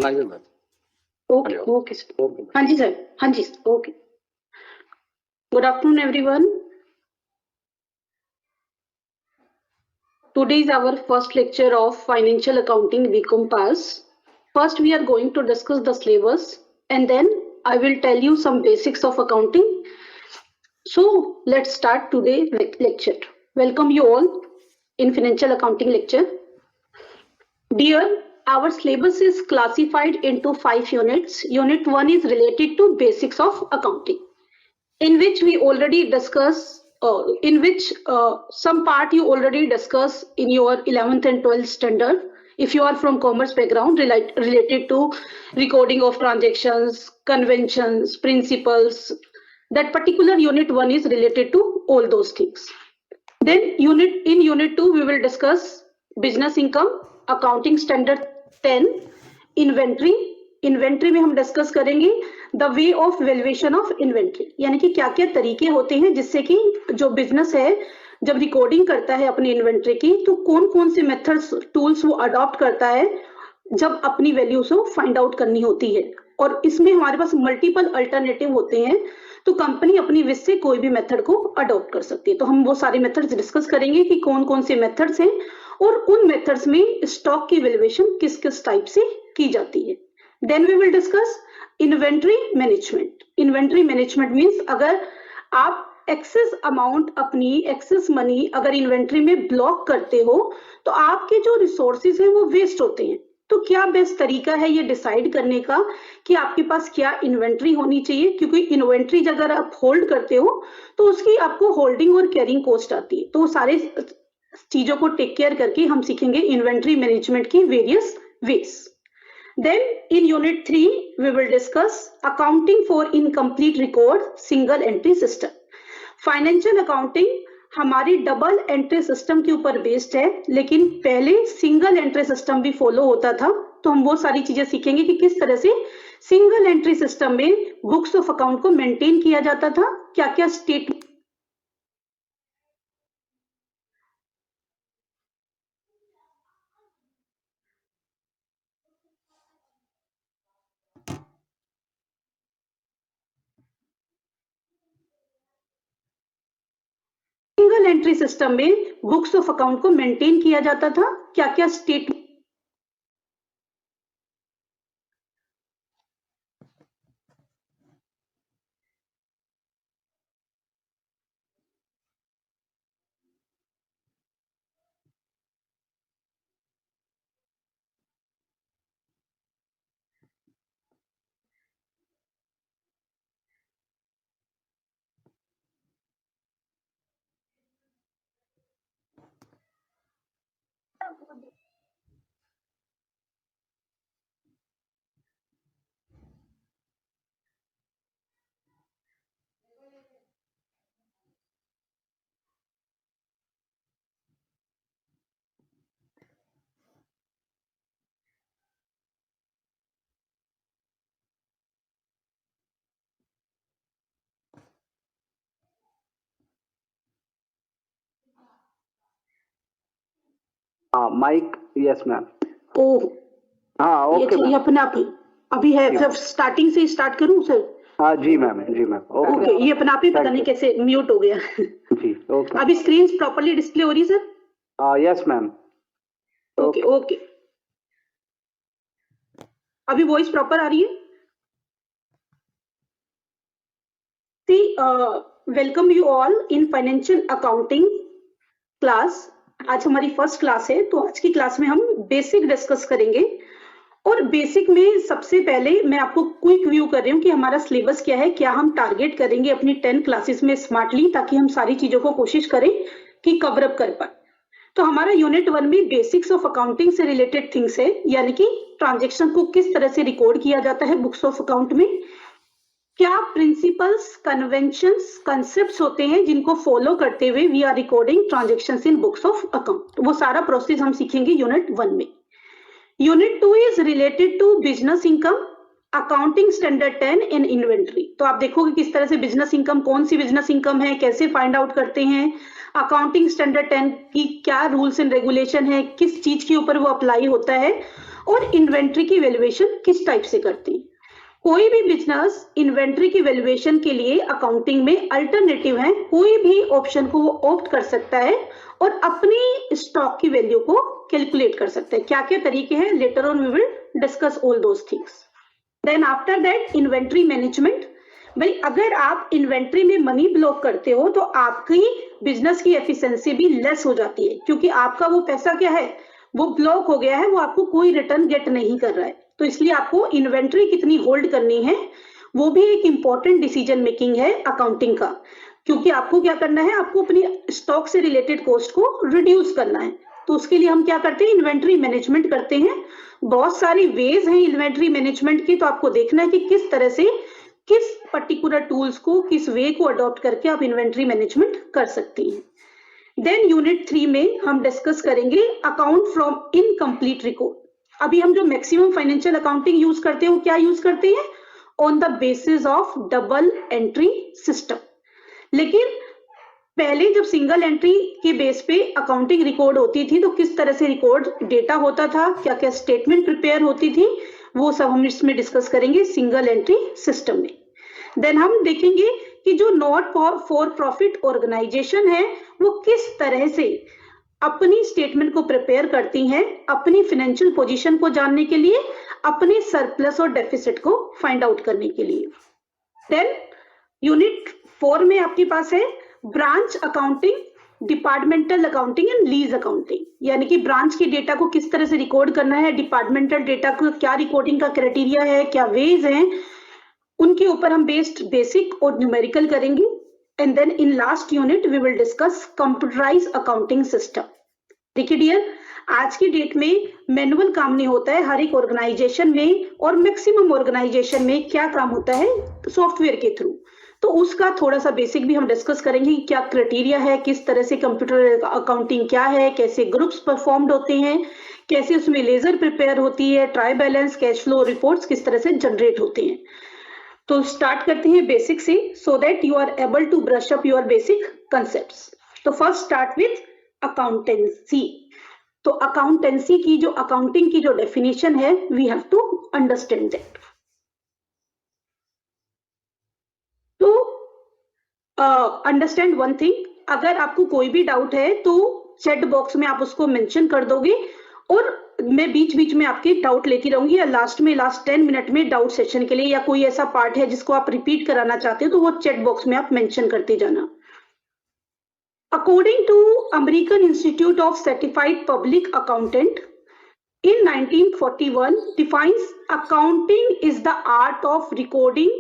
Live है ma'am. Okay okay sir. हाँ जी सर, हाँ जी okay. Good afternoon everyone. Today is our first lecture of Financial Accounting BCom Pass. First we are going to discuss the syllabus and then I will tell you some basics of accounting. So let's start today's lecture. Welcome you all in Financial Accounting lecture. Dear, our syllabus is classified into 5 units. Unit 1 is related to basics of accounting, in which we already discuss, some part you already discuss in your 11th and 12th standard. If you are from commerce background, related to recording of transactions, conventions, principles, that particular unit 1 is related to all those things. Then in unit 2 we will discuss business income, accounting standard 10, inventory में हम discuss करेंगे the way of valuation of inventory, यानी कि क्या क्या तरीके होते हैं जिससे कि जो बिजनेस है जब रिकॉर्डिंग करता है अपनी इन्वेंट्री की तो कौन कौन से मेथड्स टूल्स वो अडॉप्ट करता है जब अपनी वैल्यूज को फाइंड आउट करनी होती है। और इसमें हमारे पास मल्टीपल अल्टरनेटिव होते हैं, तो कंपनी अपनी विश से कोई भी मेथड को अडॉप्ट कर सकती है। तो हम वो सारे मेथड्स डिस्कस करेंगे कि कौन कौन से मेथड्स हैं और उन मेथड्स में स्टॉक की वैल्यूएशन किस किस टाइप से की जाती है। Then we will discuss inventory management. Inventory management means अगर आप एक्सेस अमाउंट अपनी एक्सेस मनी अगर इन्वेंट्री में ब्लॉक करते हो तो आपके जो रिसोर्सेज हैं वो वेस्ट होते हैं। तो क्या बेस्ट तरीका है ये डिसाइड करने का कि आपके पास क्या इन्वेंट्री होनी चाहिए, क्योंकि इन्वेंट्री अगर आप होल्ड करते हो तो उसकी आपको होल्डिंग और कैरिंग कॉस्ट आती है। तो सारे चीजों को टेक केयर करके हम सीखेंगे इन्वेंट्री मैनेजमेंट की various ways. Then in unit 3 we will discuss accounting for incomplete record single entry system. Financial accounting हमारी डबल एंट्री सिस्टम के ऊपर बेस्ड है, लेकिन पहले सिंगल एंट्री सिस्टम भी फॉलो होता था। तो हम वो सारी चीजें सीखेंगे कि किस तरह से सिंगल एंट्री सिस्टम में बुक्स ऑफ अकाउंट को मेंटेन किया जाता था, क्या क्या स्टेट सिंगल एंट्री सिस्टम में बुक्स ऑफ अकाउंट को मेंटेन किया जाता था, क्या क्या स्टेट माइक यस मैम। ओह हाँ ओके ये अपने आप ही अभी है, फिर स्टार्टिंग से स्टार्ट करूं सर? हाँ जी मैम, जी मैम। ओके ये अपने आप ही पता नहीं कैसे म्यूट हो गया। जी ओके। अभी स्क्रीन प्रॉपर्ली डिस्प्ले हो रही है sir? Yes ma'am. Okay okay अभी वॉइस प्रॉपर आ रही है? Welcome you all in financial accounting class. आज हमारी फर्स्ट क्लास है, तो आज की क्लास में हम बेसिक डिस्कस करेंगे। और बेसिक में सबसे पहले मैं आपको क्विक व्यू कर रही हूँ कि हमारा सिलेबस क्या है, क्या हम टारगेट करेंगे अपनी 10 क्लासेस में स्मार्टली, ताकि हम सारी चीजों को कोशिश करें कि कवर अप कर पाए। तो हमारा यूनिट 1 में बेसिक्स ऑफ अकाउंटिंग से रिलेटेड थिंग्स है, यानी कि ट्रांजेक्शन को किस तरह से रिकॉर्ड किया जाता है बुक्स ऑफ अकाउंट में, क्या प्रिंसिपल्स, कन्वेंशंस, कंसेप्ट्स होते हैं जिनको फॉलो करते हुए we are recording transactions in books of account. वो सारा प्रोसेस हम सीखेंगे यूनिट 1 में। Unit 2 is related to business income, accounting standard 10 in inventory. तो आप देखोगे किस तरह से बिजनेस इनकम, कौन सी बिजनेस इनकम है, कैसे फाइंड आउट करते हैं, अकाउंटिंग स्टैंडर्ड 10 की क्या रूल्स एंड रेगुलेशन है, किस चीज के ऊपर वो अप्लाई होता है, और इन्वेंट्री की वैल्यूएशन किस टाइप से करते हैं। कोई भी बिजनेस इन्वेंट्री की वैल्यूएशन के लिए अकाउंटिंग में अल्टरनेटिव है, कोई भी ऑप्शन को वो ऑप्ट कर सकता है और अपनी स्टॉक की वैल्यू को कैलकुलेट कर सकता है। क्या क्या तरीके हैं, later on we will discuss all those things. Then after that inventory management. भाई अगर आप इन्वेंट्री में मनी ब्लॉक करते हो तो आपकी बिजनेस की एफिशिएंसी भी लेस हो जाती है, क्योंकि आपका वो पैसा क्या है, वो ब्लॉक हो गया है, वो आपको कोई रिटर्न गेट नहीं कर रहा है। तो इसलिए आपको इन्वेंट्री कितनी होल्ड करनी है वो भी एक इंपॉर्टेंट डिसीजन मेकिंग है अकाउंटिंग का, क्योंकि आपको क्या करना है, आपको अपनी स्टॉक से रिलेटेड कॉस्ट को रिड्यूस करना है। तो उसके लिए हम क्या करते हैं, इन्वेंट्री मैनेजमेंट करते हैं। बहुत सारी वेज हैं इन्वेंट्री मैनेजमेंट की, तो आपको देखना है कि किस तरह से, किस पर्टिकुलर टूल्स को, किस वे को अडॉप्ट करके आप इन्वेंट्री मैनेजमेंट कर सकती हैं। देन यूनिट 3 में हम डिस्कस करेंगे अकाउंट फ्रॉम इनकम्प्लीट रिकॉर्ड। अभी हम जो मैक्सिमम फाइनेंशियल अकाउंटिंग यूज करते हैं वो क्या यूज करते हैं, on the basis of double entry system. लेकिन पहले जब सिंगल एंट्री के बेस पे अकाउंटिंग रिकॉर्ड होती थी तो किस तरह से रिकॉर्ड डेटा होता था, क्या क्या स्टेटमेंट प्रिपेयर होती थी, वो सब हम इसमें डिस्कस करेंगे सिंगल एंट्री सिस्टम में। देन हम देखेंगे कि जो नॉट फॉर प्रॉफिट ऑर्गेनाइजेशन है वो किस तरह से अपनी स्टेटमेंट को प्रिपेयर करती हैं अपनी फाइनेंशियल पोजीशन को जानने के लिए, अपने सरप्लस और डेफिसिट को फाइंड आउट करने के लिए। देन यूनिट 4 में आपके पास है branch accounting, departmental accounting and lease accounting, यानी कि ब्रांच के डेटा को किस तरह से रिकॉर्ड करना है, डिपार्टमेंटल डेटा को क्या रिकॉर्डिंग का क्राइटेरिया है, क्या वेज हैं, उनके ऊपर हम बेस्ड बेसिक और न्यूमेरिकल करेंगे। And then in last unit we will discuss computerize accounting system. देखिए डियर, आज की डेट में मैनुअल काम नहीं होता है हर एक ऑर्गेनाइजेशन में, और मैक्सिमम ऑर्गेनाइजेशन में क्या काम होता है सॉफ्टवेयर के थ्रू। तो उसका थोड़ा सा बेसिक भी हम डिस्कस करेंगे, क्या क्राइटेरिया है, किस तरह से कंप्यूटर अकाउंटिंग क्या है, कैसे ग्रुप्स परफॉर्म्ड होते हैं, कैसे उसमें लेजर प्रिपेयर होती है, try balance, cash flow reports किस तरह से जनरेट होते हैं। तो स्टार्ट करते हैं बेसिक से, so that you are able to brush up your basic concepts. तो फर्स्ट स्टार्ट विथ अकाउंटेंसी। तो अकाउंटेंसी की जो अकाउंटिंग की जो डेफिनेशन है, we have to understand that. तो अंडरस्टैंड वन थिंग, अगर आपको कोई भी डाउट है तो चैट बॉक्स में आप उसको मेंशन कर दोगे और मैं बीच बीच में आपके डाउट लेती रहूंगी, या लास्ट 10 मिनट में डाउट सेशन के लिए, या कोई ऐसा पार्ट है जिसको आप रिपीट कराना चाहते हो तो वो चैट बॉक्स में आप मेंशन करते जाना। According to American Institute of Certified Public Accountant in 1941 defines accounting is the art of recording,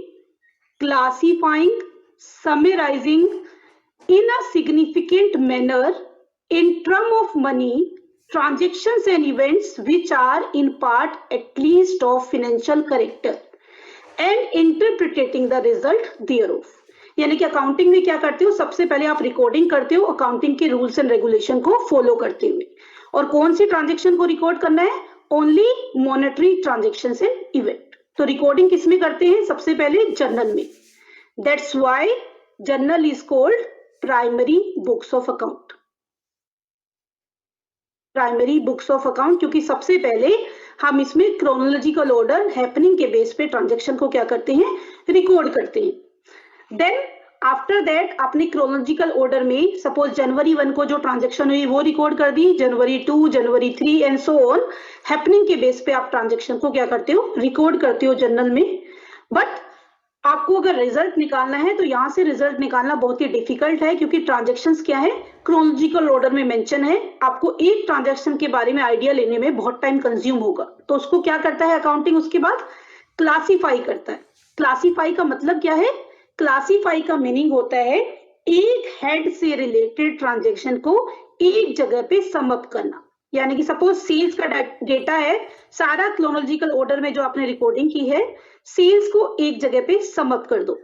classifying, summarizing in a significant manner in terms of money, transactions and events which are in part at least of financial character and interpreting the result thereof। यानी कि accounting में क्या करते हो, सबसे पहले आप recording करते हो अकाउंटिंग के रूल्स एंड रेगुलेशन को फॉलो करते हुए। और कौन सी ट्रांजैक्शन को रिकॉर्ड करना है, only monetary transactions and event. तो रिकॉर्डिंग किसमें करते हैं, सबसे पहले जर्नल में। That's why journal is called primary books of account. Primary books of account, क्योंकि सबसे पहले हम इसमें क्रोनोलॉजिकल ऑर्डर हैपनिंग के बेस पे ट्रांजैक्शन को क्या करते हैं, रिकॉर्ड करते हैं। देन आफ्टर दैट अपने क्रोनोलॉजिकल ऑर्डर में सपोज जनवरी 1 को जो ट्रांजैक्शन हुई वो रिकॉर्ड कर दी, जनवरी 2, जनवरी 3 एंड सो ऑन। हैपनिंग के बेस पे आप ट्रांजैक्शन को क्या करते हो, रिकॉर्ड करते हो जर्नल में। बट आपको अगर रिजल्ट निकालना है तो यहाँ से रिजल्ट निकालना बहुत ही डिफिकल्ट है, क्योंकि ट्रांजैक्शंस क्या है, क्रोनोलॉजिकल ऑर्डर में मेंशन है। आपको एक ट्रांजैक्शन के बारे में आइडिया लेने में बहुत टाइम कंज्यूम होगा, तो उसको क्या करता है अकाउंटिंग, उसके बाद क्लासीफाई करता है। क्लासीफाई का मतलब क्या है, क्लासीफाई का मीनिंग होता है एक हेड से रिलेटेड ट्रांजैक्शन को एक जगह पे सम अप करना। यानी कि सपोज सेल्स का डेटा है, सारा क्रोनोलॉजिकल ऑर्डर में जो आपने रिकॉर्डिंग की है, सेल्स को एक जगह पे सम अप कर दो,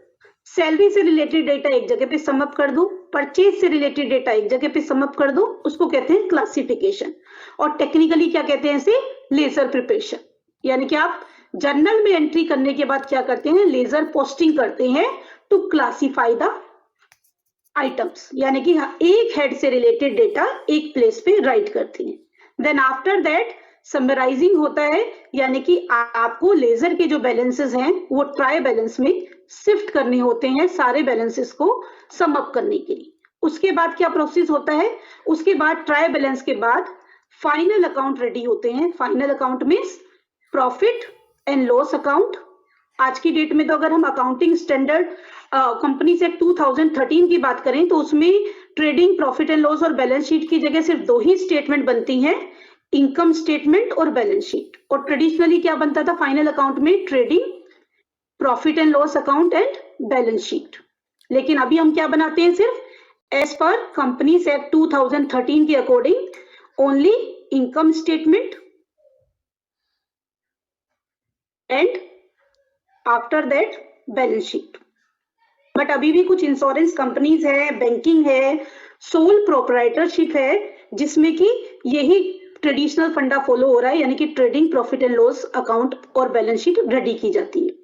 सैलरी से रिलेटेड डेटा एक जगह पे सम अप कर दो, परचेज से रिलेटेड डेटा एक जगह पे सम अप कर दो, उसको कहते हैं क्लासिफिकेशन। और टेक्निकली क्या कहते हैं इसे, लेजर प्रिपरेशन। यानी कि आप जर्नल में एंट्री करने के बाद क्या करते हैं, लेजर पोस्टिंग करते हैं टू क्लासिफाई द आइटम्स, यानी कि एक हेड से रिलेटेड डेटा एक प्लेस पे राइट करते हैं। देन आफ्टर दैट समराइजिंग होता है, यानी कि आपको लेजर के जो बैलेंसेस हैं वो ट्राई बैलेंस में शिफ्ट करने होते हैं सारे बैलेंसेस को सम अप करने के लिए। उसके बाद क्या प्रोसेस होता है, उसके बाद ट्राई बैलेंस के बाद फाइनल अकाउंट रेडी होते हैं। Final account means profit and loss account. आज की डेट में तो अगर हम अकाउंटिंग स्टैंडर्ड कंपनीज एक्ट 2013 की बात करें तो उसमें ट्रेडिंग प्रॉफिट एंड लॉस और बैलेंस शीट की जगह सिर्फ 2 ही स्टेटमेंट बनती हैं, इनकम स्टेटमेंट और बैलेंस शीट। और ट्रेडिशनली क्या बनता था फाइनल अकाउंट में, trading profit and loss account and balance sheet. लेकिन अभी हम क्या बनाते हैं, सिर्फ एज पर कंपनीज एक्ट 2013 के according only income statement and after that balance sheet. But अभी भी कुछ इंश्योरेंस कंपनीज है, बैंकिंग है, सोल प्रोप्राइटरशिप है, जिसमें कि यही ट्रेडिशनल फंडा फॉलो हो रहा है, यानी कि trading profit and loss account और बैलेंस शीट रेडी की जाती है।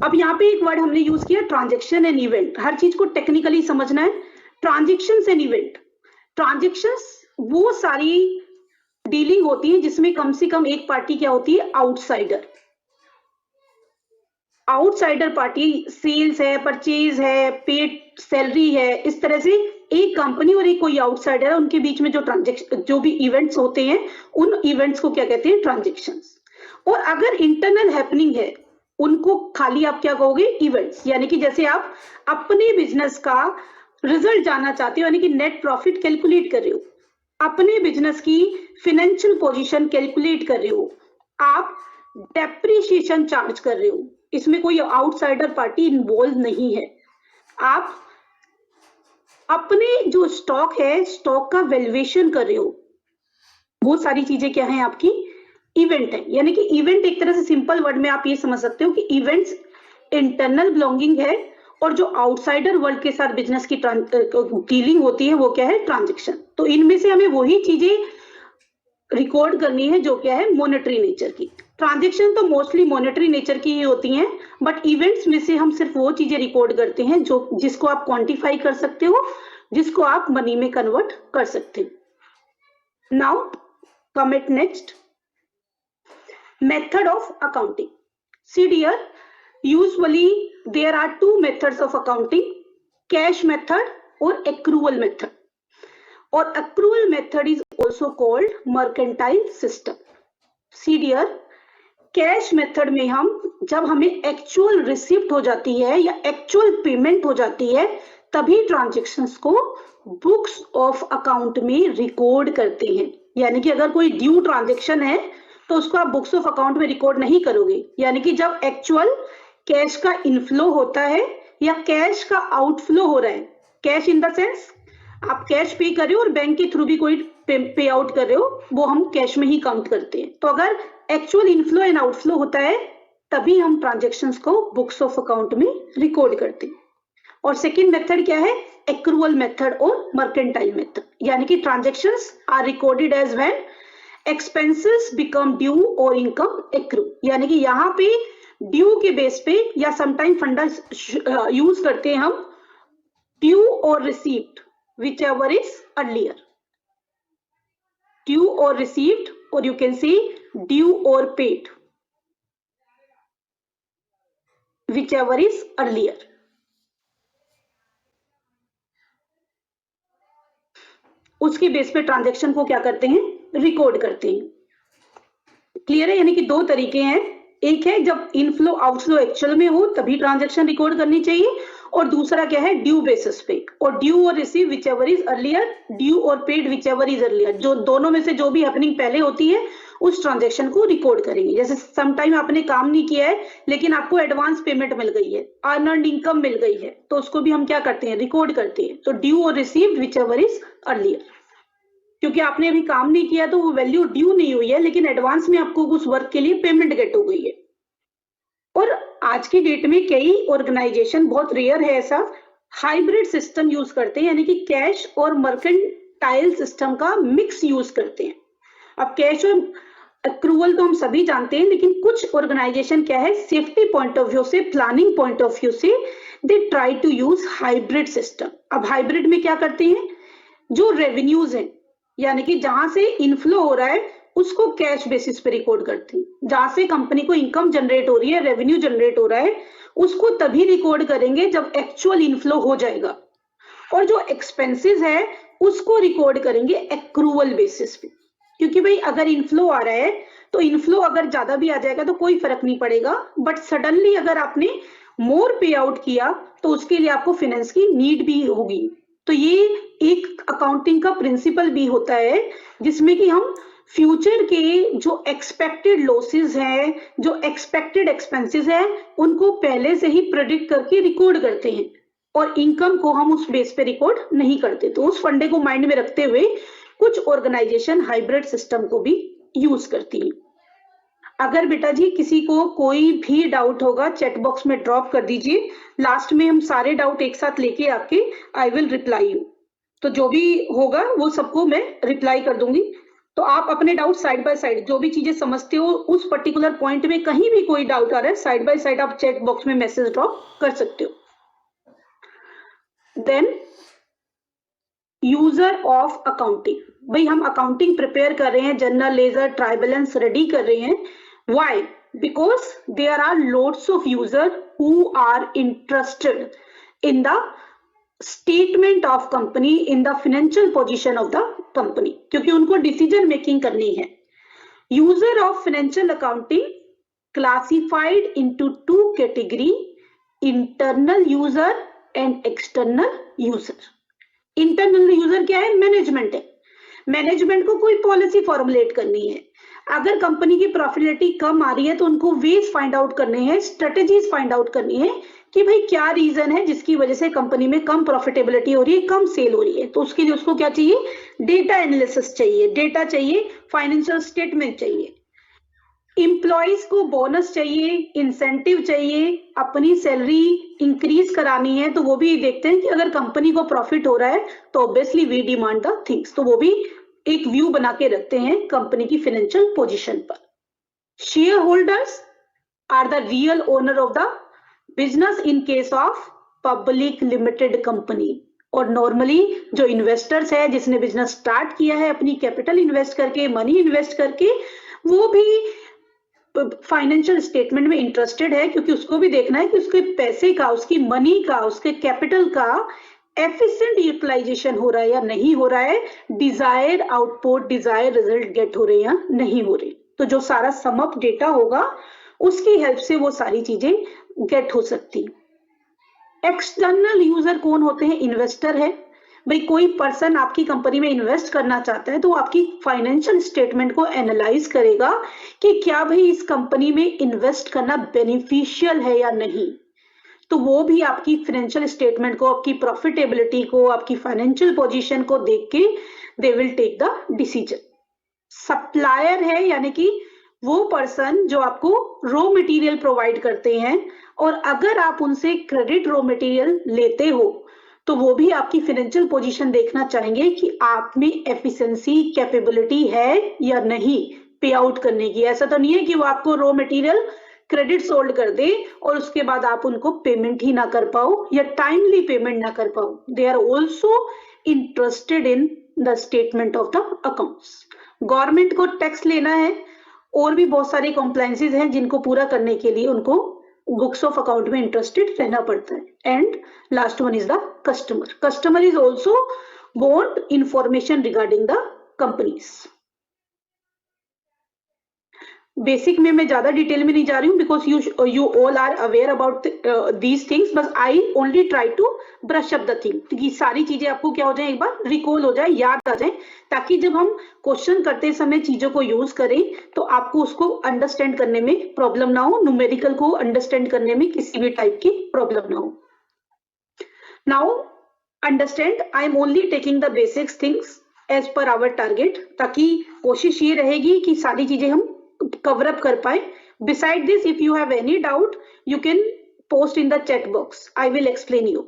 अब यहाँ पे एक वर्ड हमने यूज किया, ट्रांजैक्शन एंड इवेंट। हर चीज को टेक्निकली समझना है। ट्रांजैक्शंस एंड इवेंट, ट्रांजैक्शंस वो सारी डीलिंग होती है जिसमें कम से कम एक पार्टी क्या होती है, आउटसाइडर। आउटसाइडर पार्टी सेल्स है, परचेज है, पेड सैलरी है, इस तरह से एक कंपनी और एक कोई आउटसाइडर है, उनके बीच में जो ट्रांजैक्शन जो भी इवेंट्स होते हैं उन इवेंट्स को क्या कहते हैं, ट्रांजैक्शंस। और अगर इंटरनल हैपनिंग है उनको खाली आप क्या कहोगे, इवेंट्स। यानी कि जैसे आप अपने बिजनेस का रिजल्ट जानना चाहते हो, यानी कि नेट प्रॉफिट कैलकुलेट कर रहे हो, अपने बिजनेस की फाइनेंशियल पोजीशन कैलकुलेट कर रहे हो, आप डेप्रिसिएशन चार्ज कर रहे हो, इसमें कोई आउटसाइडर पार्टी इन्वॉल्व नहीं है। आप अपने जो स्टॉक है, स्टॉक का वैल्यूएशन कर रहे हो, वो सारी चीजें क्या है, आपकी इवेंट है। यानी कि इवेंट एक तरह से सिंपल वर्ड में आप ये समझ सकते हो कि इवेंट्स इंटरनल बिलोंगिंग है, और जो आउटसाइडर वर्ल्ड के साथ बिजनेस की डीलिंग होती है वो क्या है, ट्रांजैक्शन। तो इनमें से हमें वही चीजें रिकॉर्ड करनी है जो क्या है, मॉनेटरी नेचर की। ट्रांजैक्शन तो मोस्टली मॉनेटरी नेचर की ही होती हैं, बट इवेंट्स में से हम सिर्फ वो चीजें रिकॉर्ड करते हैं जो जिसको आप क्वांटिफाई कर सकते हो, जिसको आप मनी में कन्वर्ट कर सकते हो। Now come at next, method of accounting. See dear, usually there are 2 methods of accounting, cash method or accrual method. Or accrual method is also called mercantile system. See dear, cash method में हम जब हमें actual receipt हो जाती है या actual payment हो जाती है तभी ट्रांजैक्शंस को बुक्स ऑफ अकाउंट में रिकॉर्ड करते हैं। यानी कि अगर कोई ड्यू ट्रांजैक्शन है तो उसको आप बुक्स ऑफ अकाउंट में रिकॉर्ड नहीं करोगे। यानी कि जब एक्चुअल कैश का इनफ्लो होता है या कैश का आउटफ्लो हो रहा है, कैश इन द सेंस आप कैश पे कर रहे हो और बैंक के थ्रू भी कोई पे आउट कर रहे हो, वो हम कैश में ही काउंट करते हैं। तो अगर एक्चुअल इनफ्लो एंड आउटफ्लो होता है तभी हम ट्रांजैक्शंस को बुक्स ऑफ अकाउंट में रिकॉर्ड करते हैं। और सेकेंड मेथड क्या है, एक्रूअल मेथड और मर्केंटाइल मेथड। यानी कि transactions are recorded as when expenses become due और इनकम एक्रू। यानी कि यहाँ पे ड्यू के बेस पे या समटाइम फंडा यूज करते हैं हम ड्यू और received which ever is earlier, due और रिसीव्ड, और यू कैन सी ड्यू और paid whichever is earlier. उसके बेस पे ट्रांजैक्शन को क्या करते हैं, रिकॉर्ड करते हैं। क्लियर है? यानी कि 2 तरीके हैं, एक है जब इनफ्लो आउटफ्लो एक्चुअल में हो तभी ट्रांजैक्शन रिकॉर्ड करनी चाहिए, और दूसरा क्या है, ड्यू बेसिस पे, और ड्यू और receive whichever is earlier, due और paid whichever is earlier. जो दोनों में से जो भी हैपनिंग पहले होती है उस ट्रांजैक्शन को रिकॉर्ड करेंगे। जैसे समटाइम आपने काम नहीं किया है लेकिन आपको एडवांस पेमेंट मिल गई है, अर्नड इनकम मिल गई है, तो उसको भी हम क्या करते हैं, रिकॉर्ड करते हैं। तो ड्यू और received which ever is earlier, क्योंकि आपने अभी काम नहीं किया तो वो वैल्यू ड्यू नहीं हुई है लेकिन एडवांस में आपको उस वर्क के लिए पेमेंट गेट हो गई है। और आज की डेट में कई ऑर्गेनाइजेशन, बहुत रेयर है ऐसा, हाइब्रिड सिस्टम यूज करते हैं, यानी कि कैश और मर्केंटाइल सिस्टम का मिक्स यूज करते हैं। अब कैश और अक्रूवल तो हम सभी जानते हैं, लेकिन कुछ ऑर्गेनाइजेशन क्या है, सेफ्टी पॉइंट ऑफ व्यू से, प्लानिंग पॉइंट ऑफ व्यू से they try to use hybrid system. अब हाइब्रिड में क्या करते हैं, जो रेवेन्यूज हैं, यानी कि जहां से इनफ्लो हो रहा है उसको कैश बेसिस पे रिकॉर्ड करते हैं। जहां से कंपनी को इनकम जनरेट हो रही है, रेवेन्यू जनरेट हो रहा है, उसको तभी रिकॉर्ड करेंगे जब एक्चुअल इनफ्लो हो जाएगा। और जो एक्सपेंसेस है उसको रिकॉर्ड करेंगे एक्रूवल बेसिस पे, क्योंकि भाई अगर इनफ्लो आ रहा है तो इनफ्लो अगर ज्यादा भी आ जाएगा तो कोई फर्क नहीं पड़ेगा, बट सडनली अगर आपने मोर पे आउट किया तो उसके लिए आपको फाइनेंस की नीड भी होगी। तो ये एक अकाउंटिंग का प्रिंसिपल भी होता है जिसमें कि हम फ्यूचर के जो एक्सपेक्टेड लॉसेस है, जो एक्सपेक्टेड एक्सपेंसेस है, उनको पहले से ही प्रेडिक्ट करके रिकॉर्ड करते हैं और इनकम को हम उस बेस पे रिकॉर्ड नहीं करते। तो उस फंडे को माइंड में रखते हुए कुछ ऑर्गेनाइजेशन हाइब्रिड सिस्टम को भी यूज करती है। अगर बेटा जी किसी को कोई भी डाउट होगा चैट बॉक्स में ड्रॉप कर दीजिए, लास्ट में हम सारे डाउट एक साथ लेके आके आई विल रिप्लाई यू। तो जो भी होगा वो सबको मैं रिप्लाई कर दूंगी। तो आप अपने डाउट साइड बाय साइड जो भी चीजें समझते हो उस पर्टिकुलर पॉइंट में कहीं भी कोई डाउट आ रहा है, साइड बाय साइड आप चैट बॉक्स में मैसेज ड्रॉप कर सकते हो। देन यूजर ऑफ अकाउंटिंग, भाई हम अकाउंटिंग प्रिपेयर कर रहे हैं, journal ledger trial balance ready कर रहे हैं। Why? Because there are loads of user who are interested in the statement of company, in the financial position of the company, क्योंकि उनको डिसीजन मेकिंग करनी है। User of financial accounting classified into two category, internal user and external user. Internal user क्या है? Management है। Management को कोई policy formulate करनी है। अगर कंपनी की प्रॉफिटेबिलिटी कम आ रही है तो उनको वेज फाइंड आउट करने हैं, स्ट्रेटेजीज फाइंड आउट करनी है कि भाई क्या रीजन है जिसकी वजह से कंपनी में कम प्रॉफिटेबिलिटी हो रही है, कम सेल हो रही है। तो उसके लिए उसको क्या चाहिए? डेटा एनालिसिस चाहिए, डेटा चाहिए, फाइनेंशियल स्टेटमेंट चाहिए। एम्प्लॉइज को बोनस चाहिए, इंसेंटिव चाहिए, अपनी सैलरी इंक्रीज करानी है, तो वो भी देखते हैं कि अगर कंपनी को प्रॉफिट हो रहा है तो obviously we demand the things. तो वो भी एक व्यू बना के रखते हैं कंपनी की फाइनेंशियल पोजीशन पर। Share holders are the real owner of the business in case of public limited company. और नॉर्मली जो इन्वेस्टर्स है, जिसने बिजनेस स्टार्ट किया है अपनी कैपिटल इन्वेस्ट करके, मनी इन्वेस्ट करके, वो भी फाइनेंशियल स्टेटमेंट में इंटरेस्टेड है, क्योंकि उसको भी देखना है कि उसके पैसे का, उसकी मनी का, उसके कैपिटल का एफिशिएंट यूटिलाइजेशन हो रहा है या नहीं हो रहा है, desired output, desired result get हो रहे हैं या नहीं हो रहे। तो जो सारा सम अप डेटा होगा उसकी हेल्प से वो सारी चीजें गेट हो सकती। एक्सटर्नल यूजर कौन होते हैं? इन्वेस्टर है। भाई कोई पर्सन आपकी कंपनी में इन्वेस्ट करना चाहता है तो आपकी फाइनेंशियल स्टेटमेंट को एनालाइज करेगा कि क्या भाई इस कंपनी में इन्वेस्ट करना बेनिफिशियल है या नहीं। तो वो भी आपकी फाइनेंशियल स्टेटमेंट को, आपकी प्रॉफिटेबिलिटी को, आपकी फाइनेंशियल पोजीशन को देख के they will take the decision. Supplier है, यानी कि वो पर्सन जो आपको रॉ मटेरियल प्रोवाइड करते हैं, और अगर आप उनसे क्रेडिट रॉ मटेरियल लेते हो तो वो भी आपकी फाइनेंशियल पोजीशन देखना चाहेंगे कि आप में एफिशिएंसी, कैपेबिलिटी है या नहीं पे आउट करने की। ऐसा तो नहीं है कि वो आपको रॉ मटेरियल क्रेडिट सोल्ड कर दे और उसके बाद आप उनको पेमेंट ही ना कर पाओ या टाइमली पेमेंट ना कर पाओ। They are also interested in the statement of the accounts. Government को टैक्स लेना है और भी बहुत सारे कॉम्प्लायंसेस हैं जिनको पूरा करने के लिए उनको बुक्स ऑफ अकाउंट में इंटरेस्टेड रहना पड़ता है। And last one is the customer. Customer is also want information regarding the companies. Basic में मैं ज्यादा डिटेल में नहीं जा रही हूँ because you all are aware about these things, बस I only try to brush up the thing कि सारी चीजें आपको क्या हो जाए, एक बार रिकॉल हो जाए, याद आ जाए, ताकि जब हम क्वेश्चन करते समय चीजों को यूज करें तो आपको उसको अंडरस्टैंड करने में प्रॉब्लम ना हो, न्यूमेरिकल को अंडरस्टैंड करने में किसी भी टाइप की प्रॉब्लम ना हो। Now understand, I am only taking the basics things as per our target, ताकि कोशिश ये रहेगी कि सारी चीजें हम cover up कर पाए। Beside this, if you have any doubt, you can post in the chat box. I will explain you.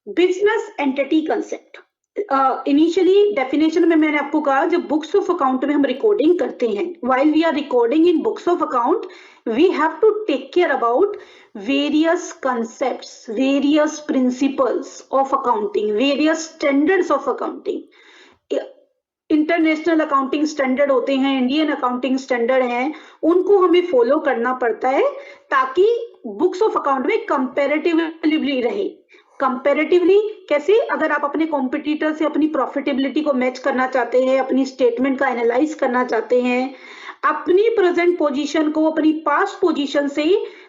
Business entity concept. Initially definition में मैंने आपको कहा जब books of account में हम recording करते हैं, while we are recording in books of account, we have to take care about various concepts, various principles of accounting, various standards of accounting. International accounting standard होते हैं, Indian accounting standard हैं, उनको हमें follow करना पड़ता है ताकि books of account में कंपैरेटिवली रहे। कंपैरेटिवली कैसे? अगर आप अपने कॉम्पिटिटर से अपनी प्रॉफिटेबिलिटी को मैच करना चाहते हैं, अपनी स्टेटमेंट का एनालाइज करना चाहते हैं, अपनी प्रेजेंट पोजीशन को अपनी पास्ट पोजीशन से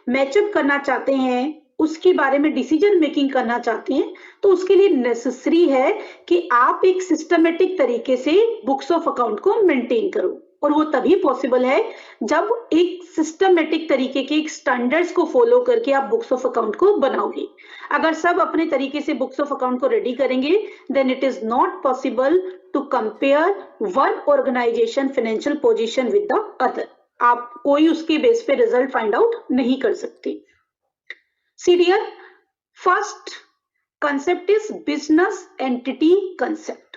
मैचअप करना चाहते हैं, उसके बारे में डिसीजन मेकिंग करना चाहते हैं, तो उसके लिए नेसेसरी है कि आप एक सिस्टमेटिक तरीके से बुक्स ऑफ अकाउंट को मेंटेन करो। और वो तभी पॉसिबल है जब एक सिस्टमेटिक तरीके के स्टैंडर्ड्स को फॉलो करके आप बुक्स ऑफ अकाउंट को बनाओगे। अगर सब अपने तरीके से बुक्स ऑफ अकाउंट को रेडी करेंगे, then it is not possible to compare one organisation financial position with the other. आप कोई उसके बेस पे रिजल्ट फाइंड आउट नहीं कर सकते। See dear, first concept is business entity concept.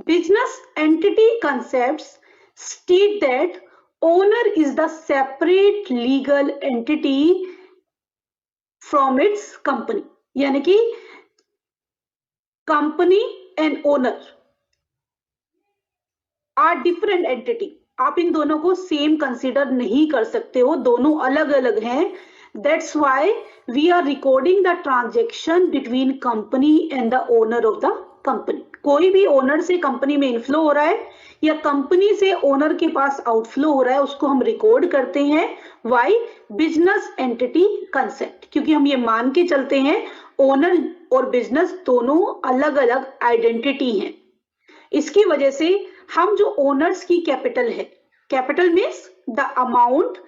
Business entity concepts state that owner is the separate legal entity from its company. यानी कि company and owner are different entity. आप इन दोनों को same consider नहीं कर सकते हो, दोनों अलग अलग हैं। That's why we are recording the transaction between company and the owner of the company. कोई भी ओनर से कंपनी में इनफ्लो हो रहा है या कंपनी से ओनर के पास आउटफ्लो हो रहा है, उसको हम रिकॉर्ड करते हैं। Why? बिजनेस एंटिटी कंसेप्ट, क्योंकि हम ये मान के चलते हैं ओनर और बिजनेस दोनों अलग अलग आइडेंटिटी हैं। इसकी वजह से हम जो ओनर्स की कैपिटल है, capital means the amount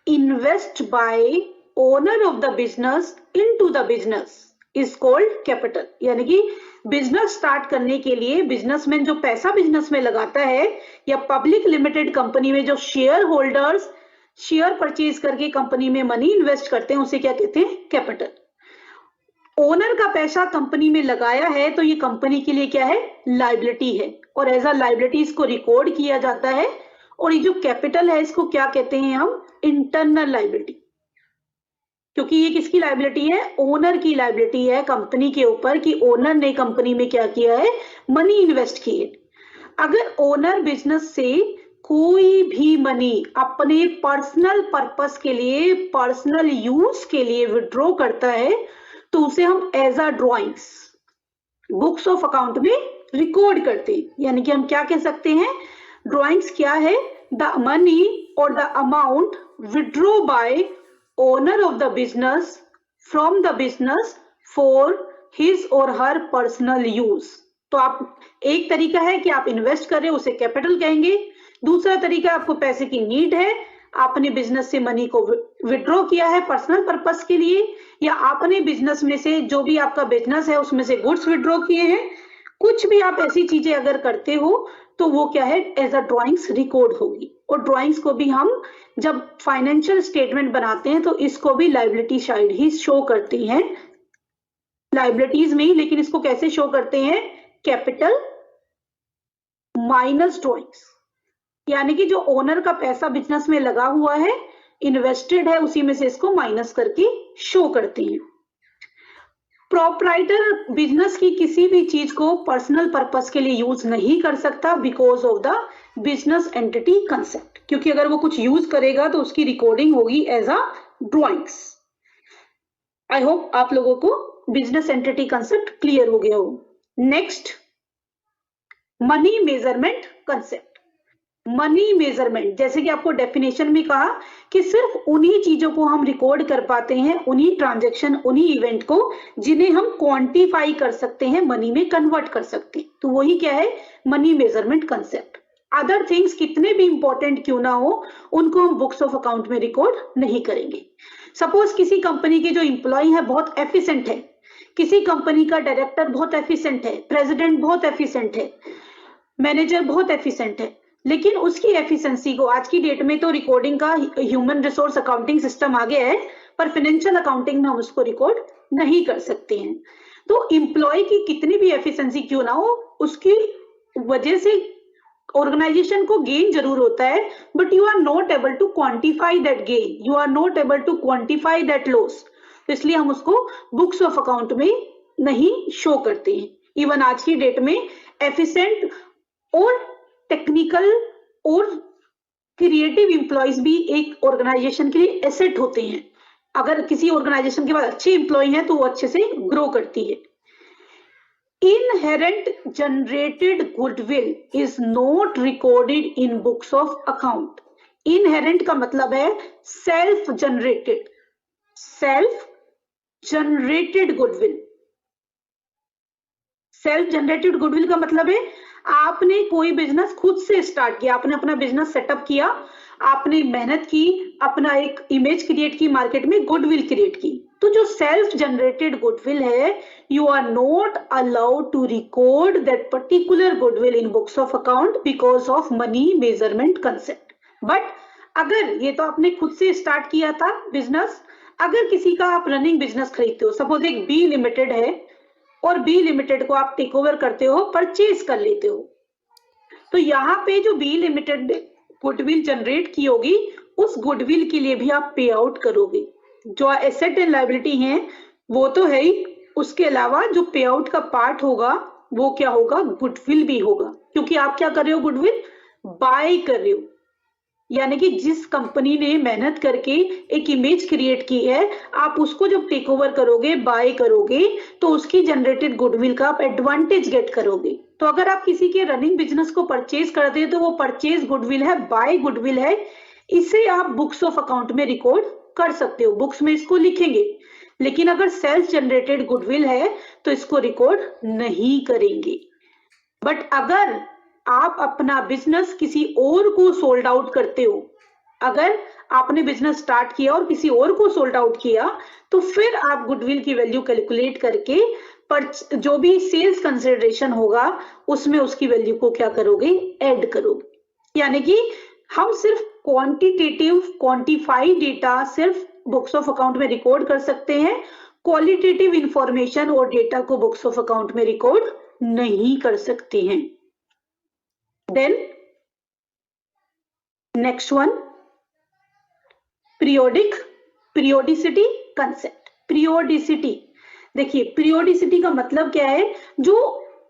invest bye owner of the business into the business is called capital. यानी कि बिजनेस स्टार्ट करने के लिए बिजनेसमैन जो पैसा बिजनेस में लगाता है या पब्लिक लिमिटेड कंपनी में जो शेयर होल्डर्स शेयर परचेज करके कंपनी में मनी इन्वेस्ट करते हैं, उसे क्या कहते हैं? कैपिटल। ओनर का पैसा कंपनी में लगाया है तो ये कंपनी के लिए क्या है? लायबिलिटी है, और एज अ लायबिलिटी इसको रिकॉर्ड किया जाता है। और ये जो कैपिटल है इसको क्या कहते हैं हम? इंटरनल लायबिलिटी, क्योंकि ये किसकी लायबिलिटी है? ओनर की लायबिलिटी है कंपनी के ऊपर कि ओनर ने कंपनी में क्या किया है? मनी इन्वेस्ट किए। अगर ओनर बिजनेस से कोई भी मनी अपने पर्सनल पर्पस के लिए, पर्सनल यूज के लिए विड्रॉ करता है तो उसे हम as a drawings books of account में रिकॉर्ड करते हैं। यानी कि हम क्या कह सकते हैं? ड्रॉइंग्स क्या है? द मनी और the amount withdraw by owner of the business from the business for his or her personal use। तो आप, एक तरीका है कि आप इन्वेस्ट कर रहे हो, उसे कैपिटल कहेंगे। दूसरा तरीका, आपको पैसे की नीड है, आपने बिजनेस से मनी को विड्रॉ किया है पर्सनल पर्पस के लिए, या आपने बिजनेस में से जो भी आपका बिजनेस है उसमें से गुड्स विड्रॉ किए हैं। कुछ भी आप ऐसी चीजें अगर करते हो तो वो क्या है? एज अ ड्रॉइंग्स रिकॉर्ड होगी। और ड्रॉइंग्स को भी हम जब फाइनेंशियल स्टेटमेंट बनाते हैं तो इसको भी लायबिलिटी साइड ही शो करती हैं, लायबिलिटीज में ही। लेकिन इसको कैसे शो करते हैं? Capital minus drawings. यानी कि जो ओनर का पैसा बिजनेस में लगा हुआ है, इन्वेस्टेड है, उसी में से इसको माइनस करके शो करते हैं। प्रोप्राइटर बिजनेस की किसी भी चीज को पर्सनल पर्पस के लिए यूज नहीं कर सकता because of the business entity concept, क्योंकि अगर वो कुछ यूज करेगा तो उसकी रिकॉर्डिंग होगी as a drawings. I hope आप लोगों को बिजनेस एंटिटी कंसेप्ट क्लियर हो गया हो। Next, money measurement concept. Money measurement, जैसे कि आपको डेफिनेशन में कहा कि सिर्फ उन्हीं चीजों को हम रिकॉर्ड कर पाते हैं, उन्हीं ट्रांजैक्शन, उन्हीं इवेंट को जिन्हें हम क्वांटिफाई कर सकते हैं, मनी में कन्वर्ट कर सकते हैं। तो वही क्या है? Money measurement concept. Other things कितने भी इंपॉर्टेंट क्यों ना हो, उनको हम बुक्स ऑफ अकाउंट में रिकॉर्ड नहीं करेंगे। सपोज किसी कंपनी के जो एम्प्लॉय है बहुत एफिशिएंट है, किसी कंपनी का डायरेक्टर बहुत एफिशिएंट है, प्रेसिडेंट बहुत एफिशिएंट है, मैनेजर बहुत एफिशिएंट है, लेकिन उसकी एफिशिएंसी को आज की डेट में तो रिकॉर्डिंग का ह्यूमन रिसोर्स अकाउंटिंग सिस्टम आ गया है, पर फाइनेंशियल अकाउंटिंग में हम उसको रिकॉर्ड नहीं कर सकते हैं। तो एम्प्लॉय की कितनी भी एफिशिएंसी क्यों ना हो, उसकी वजह से ऑर्गेनाइजेशन को गेन जरूर होता है, but you are not able to quantify that gain, you are not able to quantify that loss. तो इसलिए हम उसको बुक्स ऑफ अकाउंट में नहीं शो करते हैं। इवन आज की डेट में एफिशिएंट और टेक्निकल और क्रिएटिव एम्प्लॉयज भी एक ऑर्गेनाइजेशन के लिए एसेट होते हैं। अगर किसी ऑर्गेनाइजेशन के पास अच्छे एम्प्लॉय हैं तो वो अच्छे से ग्रो करती है। Inherent generated goodwill is not recorded in books of account. Inherent का मतलब है self generated goodwill. Self generated goodwill का मतलब है आपने कोई बिजनेस खुद से स्टार्ट किया, आपने अपना बिजनेस सेटअप किया, आपने मेहनत की, अपना एक इमेज क्रिएट की, मार्केट में गुडविल क्रिएट की। तो जो सेल्फ जनरेटेड गुडविल है, you are not allowed to record that particular goodwill in books of account because of money measurement concept. But अगर ये तो आपने खुद से स्टार्ट किया था बिजनेस, अगर किसी का आप रनिंग बिजनेस खरीदते हो, सपोज एक बी लिमिटेड है और बी लिमिटेड को आप टेक ओवर करते हो, परचेज कर लेते हो, तो यहाँ पे जो बी लिमिटेड गुडविल जनरेट की होगी, उस गुडविल के लिए भी आप पे आउट करोगे। जो एसेट एंड लायबिलिटी हैं वो तो है ही, उसके अलावा जो पे आउट का पार्ट होगा वो क्या होगा, गुडविल भी होगा, क्योंकि आप क्या कर रहे हो, गुडविल बाय कर रहे हो। यानी कि जिस कंपनी ने मेहनत करके एक इमेज क्रिएट की है, आप उसको जब टेक ओवर करोगे, बाय करोगे, तो उसकी जनरेटेड गुडविल का आप एडवांटेज गेट करोगे। तो अगर आप किसी के रनिंग बिजनेस को परचेज करते हैं तो वो परचेज गुडविल है, बाय गुडविल है, इसे आप बुक्स ऑफ अकाउंट में रिकॉर्ड कर सकते हो, बुक्स में इसको लिखेंगे। लेकिन अगर सेल्फ जनरेटेड गुडविल है तो इसको रिकॉर्ड नहीं करेंगे। बट अगर आप अपना बिजनेस किसी और को सोल्ड आउट करते हो, अगर आपने बिजनेस स्टार्ट किया और किसी और को सोल्ड आउट किया, तो फिर आप गुडविल की वैल्यू कैलकुलेट करके पर जो भी सेल्स कंसिडरेशन होगा उसमें उसकी वैल्यू को क्या करोगे, ऐड करोगे। यानी कि हम सिर्फ क्वांटिटेटिव क्वांटिफाइड डेटा सिर्फ बुक्स ऑफ अकाउंट में रिकॉर्ड कर सकते हैं, क्वालिटेटिव इंफॉर्मेशन और डेटा को बुक्स ऑफ अकाउंट में रिकॉर्ड नहीं कर सकते हैं। Then next one, periodicity concept। periodicity, देखिए periodicity का मतलब क्या है, जो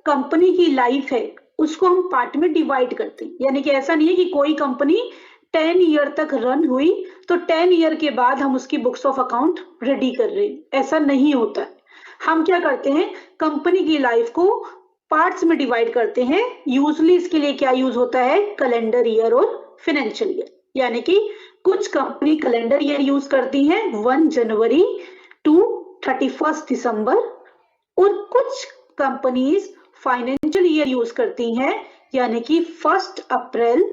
कंपनी की लाइफ है उसको हम पार्ट में डिवाइड करते हैं। यानी कि ऐसा नहीं है कि कोई कंपनी 10 ईयर तक रन हुई तो 10 ईयर के बाद हम उसकी बुक्स ऑफ अकाउंट रेडी कर रहे हैं, ऐसा नहीं होता है। हम क्या करते हैं, कंपनी की लाइफ को पार्ट्स में डिवाइड करते हैं। यूजली इसके लिए क्या यूज होता है, कैलेंडर ईयर और फाइनेंशियल ईयर। यानी कि कुछ कंपनी कैलेंडर ईयर यूज करती हैं 1 जनवरी टू 31 दिसंबर, और कुछ कंपनीज फाइनेंशियल ईयर यूज करती हैं, यानी कि 1 अप्रैल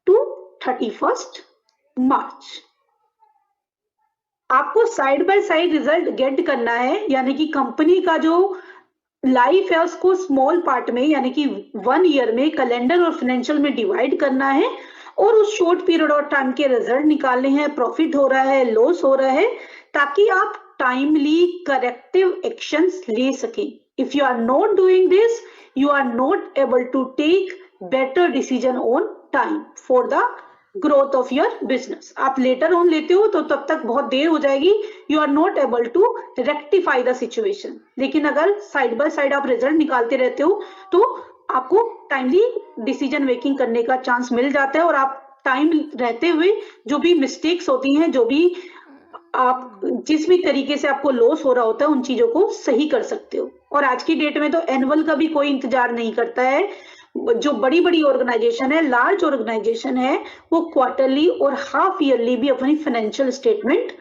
टू 31 मार्च। आपको side by side result get करना है, यानी कि कंपनी का जो लाइफ है उसको स्मॉल पार्ट में, यानी कि 1 ईयर में कैलेंडर और फाइनेंशियल में डिवाइड करना है, और उस शॉर्ट पीरियड ऑफ टाइम के रिजल्ट निकालने हैं, प्रॉफिट हो रहा है, लॉस हो रहा है, ताकि आप टाइमली करेक्टिव एक्शंस ले सकें। If you are not doing this, you are not able to take better decision on time for the growth of your business. आप लेटर ऑन लेते हो तो तब तक बहुत देर हो जाएगी, you are not able to rectify the situation. लेकिन अगर साइड बाय साइड आप रिजल्ट निकालते रहते हो तो आपको टाइमली डिसीजन मेकिंग करने का चांस मिल जाता है, और आप टाइम रहते हुए जो भी मिस्टेक्स होती हैं, जो भी आप जिस भी तरीके से आपको लॉस हो रहा होता है, उन चीजों को सही कर सकते हो। और आज की डेट में तो एनुअल का भी कोई इंतजार नहीं करता है। जो बड़ी बड़ी ऑर्गेनाइजेशन है, लार्ज ऑर्गेनाइजेशन है, वो क्वार्टरली और हाफ ईयरली भी अपनी फाइनेंशियल स्टेटमेंट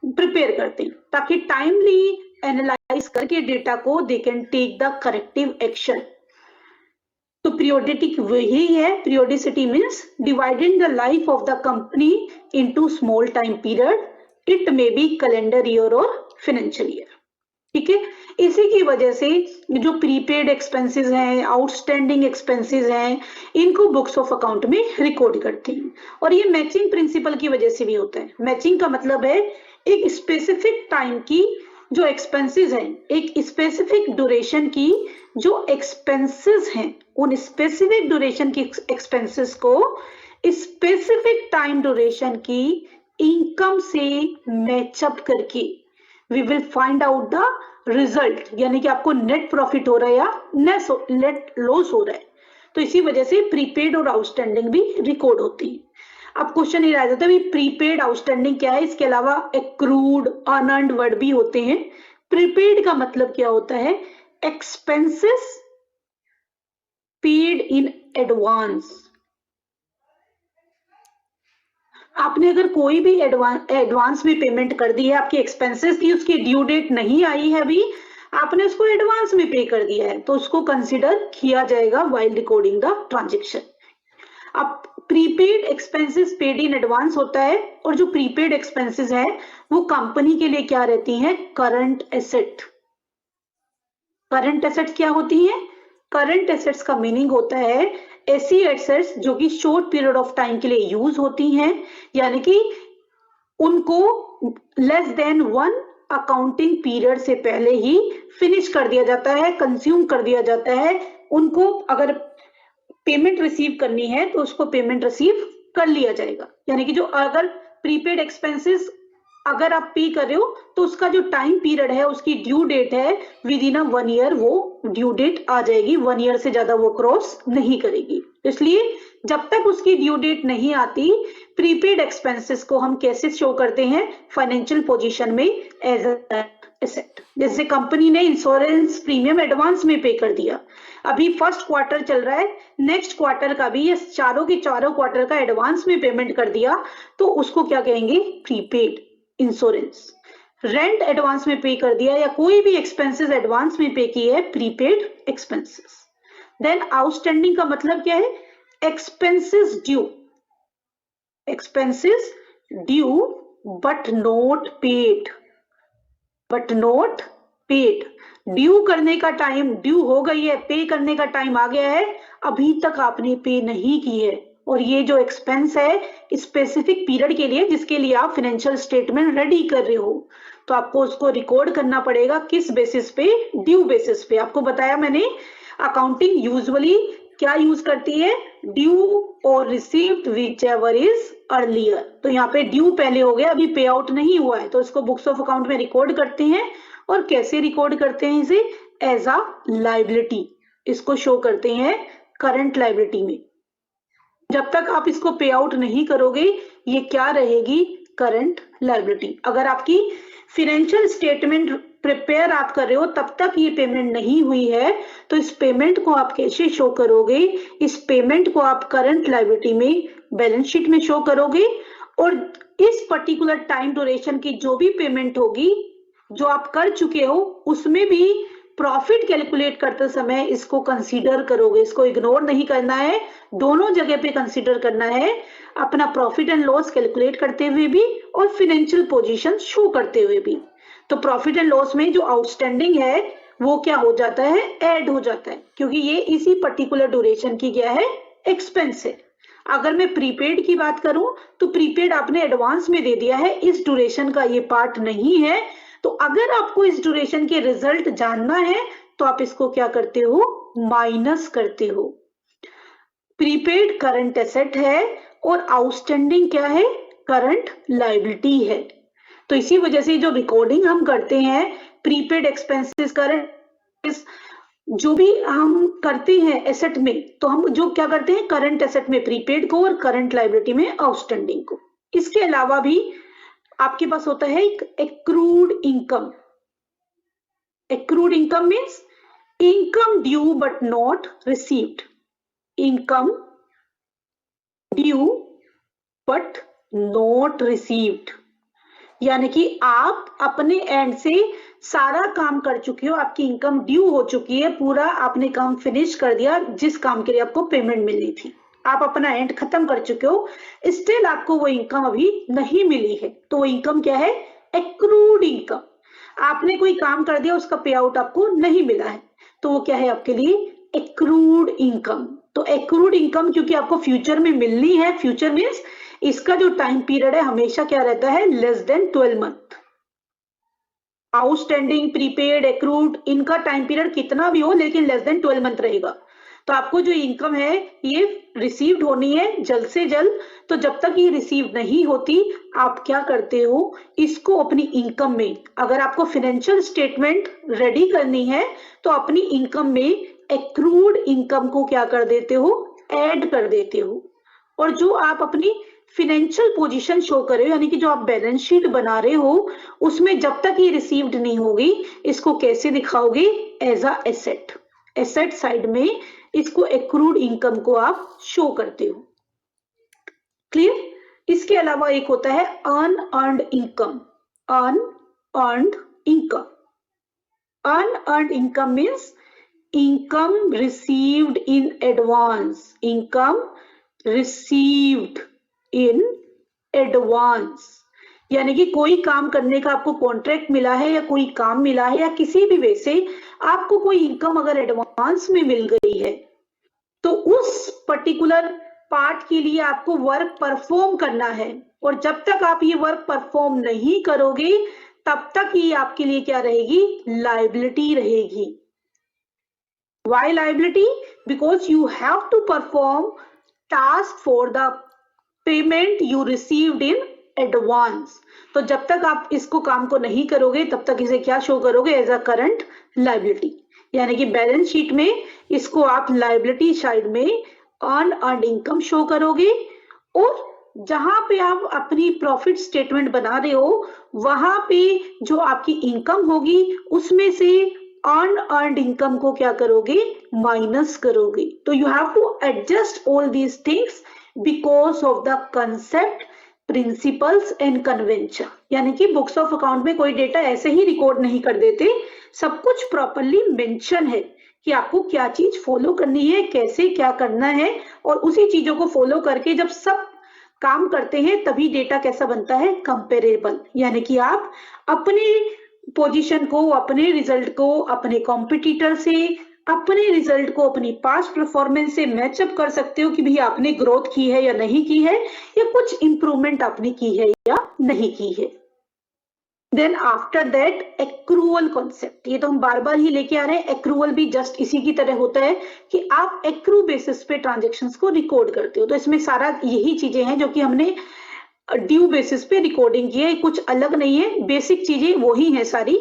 प्रिपेयर करते हैं, ताकि टाइमली एनालाइज करके डेटा को they can take the corrective action. तो पीरियोडिक वही है, periodicity means dividing the life of the company into small time period, it may be calendar year और फाइनेंशियल ईयर। ठीक है, इसी की वजह से जो प्रीपेड एक्सपेंसेस हैं, आउटस्टैंडिंग एक्सपेंसेस हैं, इनको बुक्स ऑफ अकाउंट में रिकॉर्ड करते हैं। और ये मैचिंग प्रिंसिपल की वजह से भी होता है। मैचिंग का मतलब है एक स्पेसिफिक टाइम की जो एक्सपेंसेस हैं, एक स्पेसिफिक ड्यूरेशन की जो एक्सपेंसेस हैं, उन स्पेसिफिक ड्यूरेशन की एक्सपेंसेस को स्पेसिफिक टाइम ड्यूरेशन की इनकम से मैचअप करके we will find out the result. यानी कि आपको नेट प्रॉफिट हो रहा है या नेट लॉस हो रहा है। तो इसी वजह से प्रीपेड और आउटस्टैंडिंग भी रिकॉर्ड होती है। अब क्वेश्चन ये आ जाता है प्रीपेड आउटस्टैंडिंग क्या है, इसके अलावा एक्रूड अनअर्न्ड वर्ड भी होते हैं। प्रीपेड का मतलब क्या होता है, एक्सपेंसेस पेड इन एडवांस। आपने अगर कोई भी एडवांस में पेमेंट कर दी है, आपकी एक्सपेंसेस थी, उसकी ड्यू डेट नहीं आई है अभी, आपने उसको एडवांस में पे कर दिया है, तो उसको कंसीडर किया जाएगा व्हाइल रिकॉर्डिंग द ट्रांजैक्शन। अब prepaid expenses paid in advance होता है, और जो प्रीपेड एक्सपेंसेस है वो कंपनी के लिए क्या रहती हैं, करंट एसेट। करंट एसेट्स क्या होती हैं, करंट एसेट्स का मीनिंग होता है ऐसी एसेट्स जो कि शॉर्ट पीरियड ऑफ टाइम के लिए यूज होती हैं, यानी कि उनको लेस देन 1 अकाउंटिंग पीरियड से पहले ही फिनिश कर दिया जाता है, कंज्यूम कर दिया जाता है। उनको अगर पेमेंट रिसीव करनी है तो उसको पेमेंट रिसीव कर लिया जाएगा, यानी कि जो अगर प्रीपेड एक्सपेंसेस अगर आप पे कर रहे हो तो उसका जो टाइम पीरियड है, उसकी ड्यू डेट है विद इन 1 ईयर, वो ड्यू डेट आ जाएगी, 1 ईयर से ज्यादा वो क्रॉस नहीं करेगी। इसलिए जब तक उसकी ड्यू डेट नहीं आती, प्रीपेड एक्सपेंसेस को हम कैसे शो करते हैं, फाइनेंशियल पोजीशन में एज एसेट। जैसे कंपनी ने इंश्योरेंस प्रीमियम एडवांस में पे कर दिया, अभी फर्स्ट क्वार्टर चल रहा है, नेक्स्ट क्वार्टर का भी, ये चारों के चारों क्वार्टर का एडवांस में पेमेंट कर दिया, तो उसको क्या कहेंगे, प्रीपेड इंश्योरेंस। रेंट एडवांस में पे कर दिया या कोई भी एक्सपेंसेस एडवांस में पे की है, प्रीपेड एक्सपेंसेस। देन आउटस्टैंडिंग का मतलब क्या है, expenses due, expenses due but not paid, but not paid. Due करने का टाइम, ड्यू हो गई है, पे करने का टाइम आ गया है, अभी तक आपने पे नहीं की है, और ये जो एक्सपेंस है स्पेसिफिक पीरियड के लिए जिसके लिए आप फाइनेंशियल स्टेटमेंट रेडी कर रहे हो, तो आपको उसको रिकॉर्ड करना पड़ेगा किस बेसिस पे, ड्यू बेसिस पे। आपको बताया मैंने अकाउंटिंग यूजुअली क्या यूज करती है, ड्यू और received which ever is earlier. तो यहाँ पे ड्यू पहले हो गया, अभी पे आउट नहीं हुआ है, तो इसको बुक्स ऑफ अकाउंट में रिकॉर्ड करते हैं। और कैसे रिकॉर्ड करते हैं इसे, एज अ लायबिलिटी, इसको शो करते हैं करंट लायबिलिटी में। जब तक आप इसको पे आउट नहीं करोगे ये क्या रहेगी, करंट लायबिलिटी। अगर आपकी फाइनेंशियल स्टेटमेंट प्रिपेयर आप कर रहे हो तब तक ये पेमेंट नहीं हुई है, तो इस पेमेंट को आप कैसे शो करोगे, इस पेमेंट को आप करंट लायबिलिटी में बैलेंस शीट में शो करोगे, और इस पर्टिकुलर टाइम ड्यूरेशन की जो भी पेमेंट होगी जो आप कर चुके हो उसमें भी प्रॉफिट कैलकुलेट करते समय इसको कंसीडर करोगे, इसको इग्नोर नहीं करना है, दोनों जगह पे कंसीडर करना है, अपना प्रॉफिट एंड लॉस कैलकुलेट करते हुए भी और फाइनेंशियल पोजीशन शो करते हुए भी। तो प्रॉफिट एंड लॉस में जो आउटस्टैंडिंग है वो क्या हो जाता है, ऐड हो जाता है, क्योंकि ये इसी पर्टिकुलर ड्यूरेशन की क्या है, एक्सपेंस है। अगर मैं प्रीपेड की बात करूं तो प्रीपेड आपने एडवांस में दे दिया है, इस ड्यूरेशन का ये पार्ट नहीं है, तो अगर आपको इस ड्यूरेशन के रिजल्ट जानना है तो आप इसको क्या करते हो, माइनस करते हो। प्रीपेड करंट एसेट है और आउटस्टैंडिंग क्या है, करंट लायबिलिटी है। तो इसी वजह से जो रिकॉर्डिंग हम करते हैं प्रीपेड एक्सपेंसेस, करंट, जो भी हम करते हैं एसेट में, तो हम जो क्या करते हैं, करंट एसेट में प्रीपेड को और करंट लायबिलिटी में आउटस्टैंडिंग को। इसके अलावा भी आपके पास होता है एक accrued income. Accrued income means income due but not received, income due but not received, यानी कि आप अपने एंड से सारा काम कर चुके हो, आपकी इनकम ड्यू हो चुकी है, पूरा आपने काम फिनिश कर दिया, जिस काम के लिए आपको पेमेंट मिलनी थी आप अपना एंड खत्म कर चुके हो, स्टिल आपको वो इनकम अभी नहीं मिली है, तो वो इनकम क्या है, एक्रूड इनकम। आपने कोई काम कर दिया, उसका पे आउट आपको नहीं मिला है, तो वो क्या है आपके लिए, एक्रूड इनकम। तो एक्रूड इनकम क्योंकि आपको फ्यूचर में मिलनी है, फ्यूचर मीन्स इसका जो टाइम पीरियड है हमेशा क्या रहता है, less than 12 month. Outstanding, prepaid, accrued, इनका टाइम पीरियड कितना भी हो लेकिन लेस देन 12 मंथ रहेगा। तो आपको जो इनकम है ये रिसीव्ड होनी है जल्द से जल्द। तो जब तक ये रिसीव नहीं होती आप क्या करते हो, इसको अपनी इनकम में, अगर आपको फाइनेंशियल स्टेटमेंट रेडी करनी है तो अपनी इनकम में एक्रूड इनकम को क्या कर देते हो, ऐड कर देते हो। और जो आप अपनी फाइनेंशियल पोजीशन शो कर रहे हो, यानी कि जो आप बैलेंस शीट बना रहे हो, उसमें जब तक ये रिसीव्ड नहीं होगी इसको कैसे दिखाओगे, as a asset. Asset side में इसको एक्रूड इनकम को आप शो करते हो। क्लियर? इसके अलावा एक होता है unearned income. Unearned income, unearned income means income received in advance, income received in advance. यानी कि कोई काम करने का आपको कॉन्ट्रैक्ट मिला है या कोई काम मिला है या किसी भी वे से आपको कोई इनकम अगर एडवांस में मिल गई है तो उस पर्टिकुलर पार्ट के लिए आपको वर्क परफॉर्म करना है। और जब तक आप ये वर्क परफॉर्म नहीं करोगे तब तक ये आपके लिए क्या रहेगी, लायबिलिटी रहेगी। Why liability? Because you have to perform task for the payment you received in advance. तो जब तक आप इसको काम को नहीं करोगे तब तक इसे क्या शो करोगे, एज अ करंट लायबिलिटी। यानी कि बैलेंस शीट में इसको आप लायबिलिटी साइड में अनअर्न्ड इनकम शो करोगे। और जहां पे आप अपनी प्रॉफिट स्टेटमेंट बना रहे हो वहां पे जो आपकी इनकम होगी उसमें से अनअर्न्ड इनकम को क्या करोगे, माइनस करोगे। तो you have to adjust all these things because of the concept, principles and convention. यानी कि बुक्स ऑफ अकाउंट में कोई डेटा ऐसे ही रिकॉर्ड नहीं कर देते, सब कुछ प्रॉपरली मेंशन है कि आपको क्या चीज फॉलो करनी है, कैसे क्या करना है। और उसी चीजों को फॉलो करके जब सब काम करते हैं तभी डेटा कैसा बनता है, कंपेरेबल। यानी कि आप अपने पोजीशन को, अपने रिजल्ट को अपने कॉम्पिटिटर से, अपने रिजल्ट को अपनी पास्ट परफॉर्मेंस से मैचअप कर सकते हो कि भाई आपने ग्रोथ की है या नहीं की है, या कुछ इंप्रूवमेंट आपने की है या नहीं की है। Then after that accrual concept, ये तो हम बार बार ही लेके आ रहे हैं। एक्रूअल भी जस्ट इसी की तरह होता है कि आप एक्रू बेसिस पे ट्रांजेक्शन्स को रिकॉर्ड करते हो। तो इसमें सारा यही चीजें हैं जो कि हमने ड्यू बेसिस पे रिकॉर्डिंग की है, कुछ अलग नहीं है, बेसिक चीजें वही है सारी।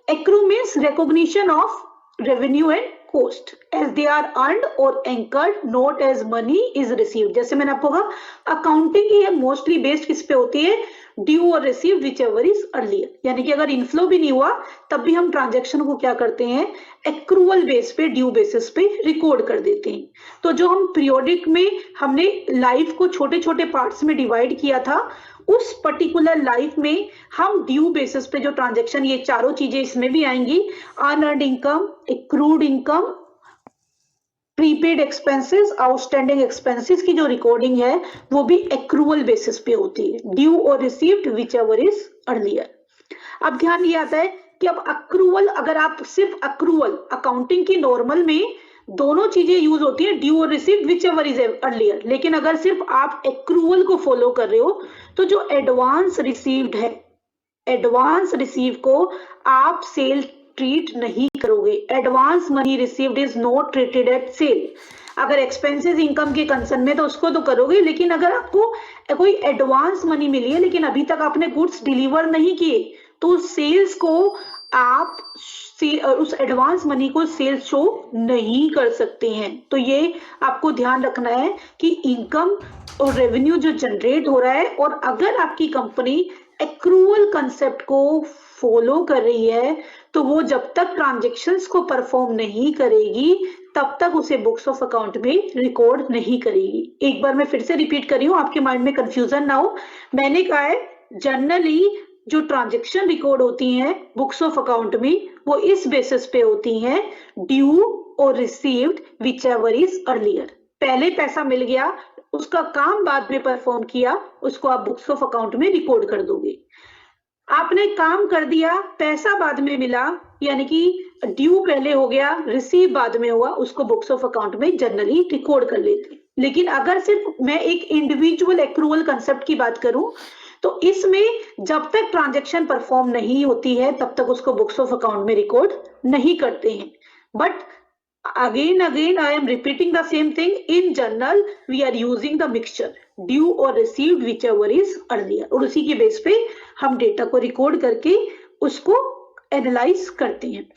Accrue means recognition of revenue and cost as they are earned or incurred, not as money is received। जैसे मैंने आपको कहा अकाउंटिंग की है मोस्टली बेस्ड किस पे होती है, ड्यू और रिसीव्ड whichever is earlier। यानी कि अगर इनफ्लो भी नहीं हुआ तब भी हम ट्रांजैक्शन को क्या करते हैं, एक्रूअल बेस पे, ड्यू बेसिस पे रिकॉर्ड कर देते हैं। तो जो हम पीरियोडिक में हमने लाइफ को छोटे छोटे पार्ट्स में डिवाइड किया था, उस पर्टिकुलर लाइफ में हम ड्यू बेसिस पे जो ट्रांजैक्शन, ये चारों चीजें इसमें भी आएंगी, unearned income, accrued income, prepaid expenses, outstanding expenses की जो रिकॉर्डिंग है वो भी एक्रूअल बेसिस पे होती है, ड्यू और रिसीव्ड व्हिचएवर इज अर्लियर। अब ध्यान ये आता है कि अब अक्रूवल, अगर आप सिर्फ अक्रूवल, अकाउंटिंग की नॉर्मल में दोनों चीजें यूज होती है, ड्यू और रिसीव्ड व्हिचएवर इज अर्लियर। लेकिन अगर सिर्फ आप एक्रूवल को फॉलो कर रहे हो तो जो एडवांस रिसीव्ड है, एडवांस रिसीव को आप सेल ट्रीट नहीं करोगे। Advance money received is not treated at sale. अगर एक्सपेंसेस इनकम के कंसर्न में तो उसको तो करोगे, लेकिन अगर आपको कोई एडवांस मनी मिली है लेकिन अभी तक आपने गुड्स डिलीवर नहीं किए तो सेल्स को आप उस एडवांस मनी को सेल्स शो नहीं कर सकते हैं। तो ये आपको ध्यान रखना है कि इनकम और रेवेन्यू जो जनरेट हो रहा है, और अगर आपकी कंपनी एक्रूअल कंसेप्ट को फॉलो कर रही है तो वो जब तक ट्रांजैक्शंस को परफॉर्म नहीं करेगी तब तक उसे बुक्स ऑफ अकाउंट में रिकॉर्ड नहीं करेगी। एक बार मैं फिर से रिपीट कर रही हूँ, आपके माइंड में कंफ्यूजन ना हो। मैंने कहा है जनरली जो ट्रांजैक्शन रिकॉर्ड होती हैं बुक्स ऑफ अकाउंट में वो इस बेसिस पे होती हैं, ड्यू और रिसीव्ड व्हिचएवर इज अर्लियर। पहले पैसा मिल गया, उसका काम बाद में परफॉर्म किया, उसको आप बुक्स ऑफ अकाउंट में रिकॉर्ड कर दोगे। आपने काम कर दिया, पैसा बाद में मिला, यानी कि ड्यू पहले हो गया, रिसीव बाद में हुआ, उसको बुक्स ऑफ अकाउंट में जनरली रिकॉर्ड कर लेते। लेकिन अगर सिर्फ मैं एक इंडिविजुअल एक्रूअल कंसेप्ट की बात करूं तो इसमें जब तक ट्रांजैक्शन परफॉर्म नहीं होती है तब तक उसको बुक्स ऑफ अकाउंट में रिकॉर्ड नहीं करते हैं। But again I am repeating the same thing. In journal we are using the mixture due or received whichever is earlier, और उसी के बेस पे हम डेटा को रिकॉर्ड करके उसको एनालाइज करते हैं.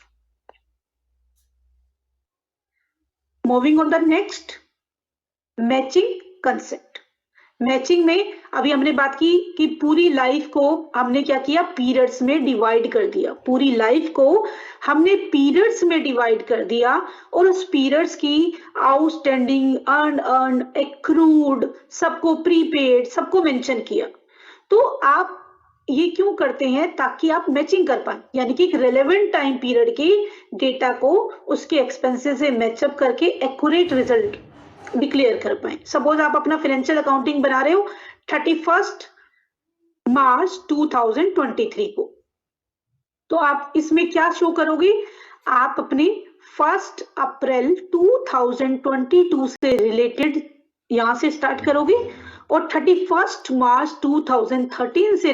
Moving on the next, matching concept. Matching में अभी हमने बात की कि पूरी लाइफ को हमने क्या किया, पीरियड्स में डिवाइड कर दिया. पूरी लाइफ को हमने पीरियड्स में डिवाइड कर दिया और उस पीरियड्स की आउटस्टैंडिंग, अर्न, एक्रूड, सबको प्रीपेड, सबको मेंशन किया. तो आप ये क्यों करते हैं, ताकि आप मैचिंग कर पाए, यानी कि एक रेलेवेंट टाइम पीरियड के डेटा को उसके एक्सपेंसेस से मैचअप करके एक्यूरेट रिजल्ट डिक्लेयर कर पाए. सपोज आप अपना फाइनेंशियल अकाउंटिंग बना रहे हो 31 मार्च 2023 को, तो आप इसमें क्या शो करोगे, आप अपने 1 अप्रैल 2022 से रिलेटेड यहां से स्टार्ट करोगे और 31 मार्च 2023 से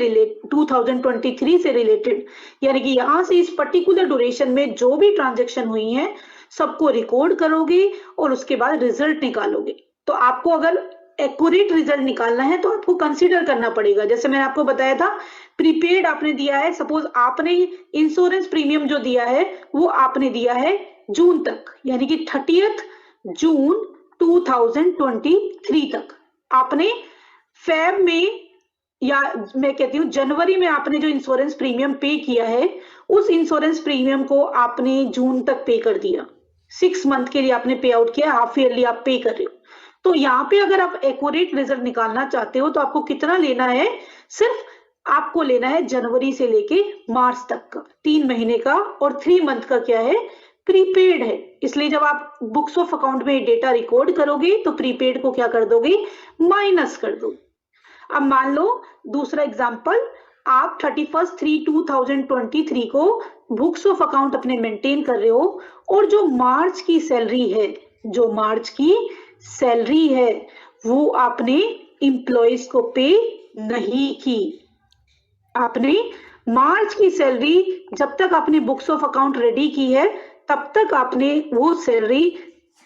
रिलेटेड, यानी कि यहां से इस पर्टिकुलर ड्यूरेशन में जो भी ट्रांजैक्शन हुई है सबको रिकॉर्ड करोगे और उसके बाद रिजल्ट निकालोगे. तो आपको अगर एक्यूरेट रिजल्ट निकालना है तो आपको कंसीडर करना पड़ेगा. जैसे मैंने आपको बताया था, प्रीपेड आपने दिया है, सपोज आपने इंश्योरेंस प्रीमियम जो दिया है वो आपने दिया है जून तक, यानी कि 30 जून 2023 तक. आपने फेब में, या मैं कहती हूँ जनवरी में आपने जो इंश्योरेंस प्रीमियम पे किया है, उस इंश्योरेंस प्रीमियम को आपने जून तक पे कर दिया. 6 मंथ के लिए आपने पे आउट किया, हाफ ईयरली आप पे कर रहे हो. तो यहाँ पे अगर आप एक्यूरेट रिजल्ट निकालना चाहते हो तो आपको कितना लेना है, सिर्फ आपको लेना है जनवरी से लेके मार्च तक का 3 महीने का, और 3 मंथ का क्या है, प्रीपेड है. इसलिए जब आप बुक्स ऑफ अकाउंट में डेटा रिकॉर्ड करोगे तो प्रीपेड को क्या कर दोगे, माइनस कर दोगे. अब मान लो दूसरा एग्जांपल, आप 31/3/2023 को बुक्स ऑफ अकाउंट अपने मेंटेन कर रहे हो और जो मार्च की सैलरी है वो आपने इंप्लॉइज को पे नहीं की. आपने मार्च की सैलरी जब तक आपने बुक्स ऑफ अकाउंट रेडी की है तब तक आपने वो सैलरी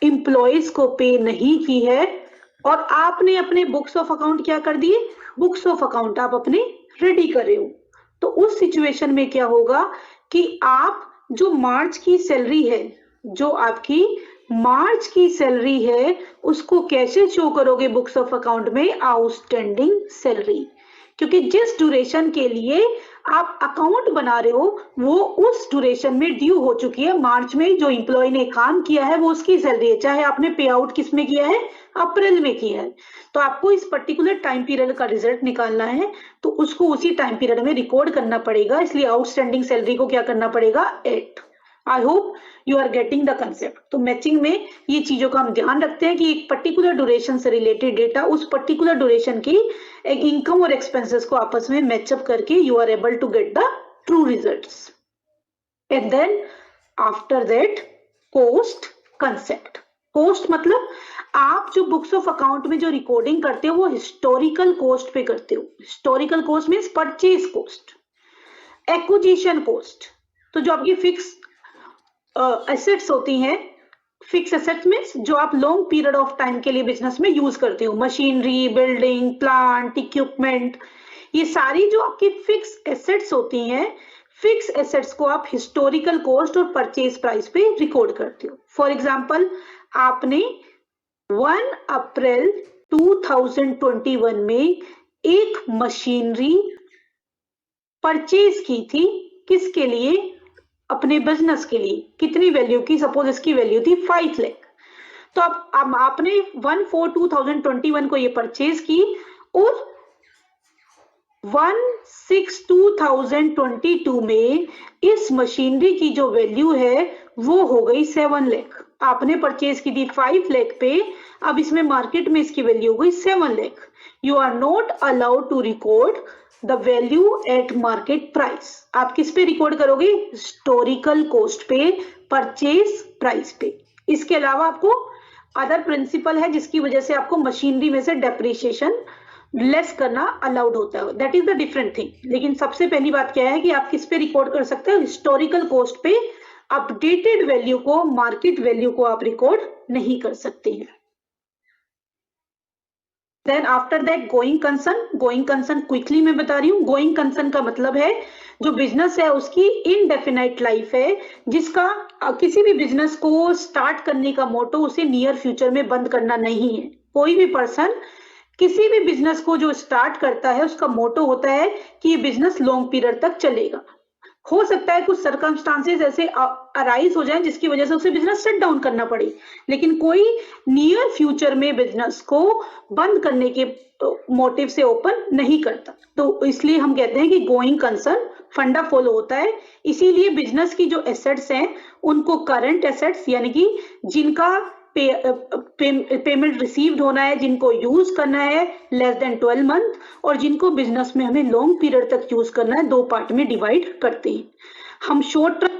इंप्लॉइज को पे नहीं की है, और आपने अपने बुक्स ऑफ अकाउंट क्या कर दिए, बुक्स ऑफ अकाउंट आप अपने रेडी कर रहे हो. तो उस सिचुएशन में क्या होगा कि आप जो मार्च की सैलरी है, जो आपकी मार्च की सैलरी है, उसको कैसे शो करोगे बुक्स ऑफ अकाउंट में, आउटस्टैंडिंग सैलरी. क्योंकि जिस ड्यूरेशन के लिए आप अकाउंट बना रहे हो वो उस ड्यूरेशन में ड्यू हो चुकी है. मार्च में जो एम्प्लॉय ने काम किया है वो उसकी सैलरी है, चाहे आपने पे आउट किस में किया है, अप्रैल में किया है. तो आपको इस पर्टिकुलर टाइम पीरियड का रिजल्ट निकालना है तो उसको उसी टाइम पीरियड में रिकॉर्ड करना पड़ेगा. इसलिए आउटस्टैंडिंग सैलरी को क्या करना पड़ेगा, 8. I hope you are getting the concept. तो मैचिंग में ये चीजों का हम ध्यान रखते हैं कि एक पर्टिकुलर ड्यूरेशन से रिलेटेड डेटा उस पर्टिकुलर ड्यूरेशन की एक इनकम और एक्सपेंसेस को आपस में मैचअप करके you are able to get the true results. And then after that cost concept. Cost मतलब आप जो बुक्स ऑफ अकाउंट में जो रिकॉर्डिंग करते हो वो हिस्टोरिकल कॉस्ट पे करते हो. Historical cost means purchase cost, acquisition cost. तो जो आपकी फिक्स एसेट्स होती हैं, फिक्स एसेट्स मीन्स जो आप लॉन्ग पीरियड ऑफ टाइम के लिए बिजनेस में यूज करते हो, मशीनरी, बिल्डिंग, प्लांट, इक्विपमेंट, ये सारी जो आपकी फिक्स एसेट्स होती हैं, फिक्स एसेट्स को आप हिस्टोरिकल कॉस्ट और परचेज प्राइस पे रिकॉर्ड करते हो. फॉर एग्जांपल, आपने 1 अप्रैल 2021 में एक मशीनरी परचेज की थी, किसके लिए, अपने बिजनेस के लिए. कितनी वैल्यू की, सपोज इसकी वैल्यू थी 5 लाख. तो अब आपने 1/4/2021 को ये परचेज की और 1/6/2022 में इस मशीनरी की जो वैल्यू है वो हो गई 7 लाख. आपने परचेज की थी 5 लाख पे, अब इसमें मार्केट में इसकी वैल्यू हो गई 7 lakh. You are not allowed to record the value at market price. आप किस पे रिकॉर्ड करोगे, हिस्टोरिकल कॉस्ट पे, परचेज प्राइस पे. इसके अलावा आपको अदर प्रिंसिपल है जिसकी वजह से आपको मशीनरी में से डेप्रिसिएशन लेस करना अलाउड होता है, that is the different thing. लेकिन सबसे पहली बात क्या है कि आप किस पे रिकॉर्ड कर सकते हो, हिस्टोरिकल कॉस्ट पे अपडेटेड वैल्यू को, मार्केट वैल्यू को आप रिकॉर्ड नहीं कर सकते हैं। Then after that going concern quickly मैं बता रही हूँ। गोइंग कंसर्न का मतलब है जो बिजनेस है उसकी इनडेफिनाइट लाइफ है, जिसका किसी भी बिजनेस को स्टार्ट करने का मोटो उसे नियर फ्यूचर में बंद करना नहीं है। कोई भी पर्सन किसी भी बिजनेस को जो स्टार्ट करता है उसका मोटो होता है कि ये बिजनेस लॉन्ग पीरियड तक चलेगा। हो सकता है कुछ सर्कमस्टांसेस ऐसे अराइज हो जाएं जिसकी वजह से उसे बिजनेस शट डाउन करना पड़े, लेकिन कोई नियर फ्यूचर में बिजनेस को बंद करने के मोटिव से ओपन नहीं करता। तो इसलिए हम कहते हैं कि गोइंग कंसर्न फंडा फॉलो होता है। इसीलिए बिजनेस की जो एसेट्स हैं उनको करंट एसेट्स यानी कि जिनका पेमेंट रिसीव्ड होना है, जिनको यूज करना है लेस देन 12 मंथ, और जिनको बिजनेस में हमें लॉन्ग पीरियड तक यूज करना है, दो पार्ट में डिवाइड करते हैं। हम शॉर्ट टर्म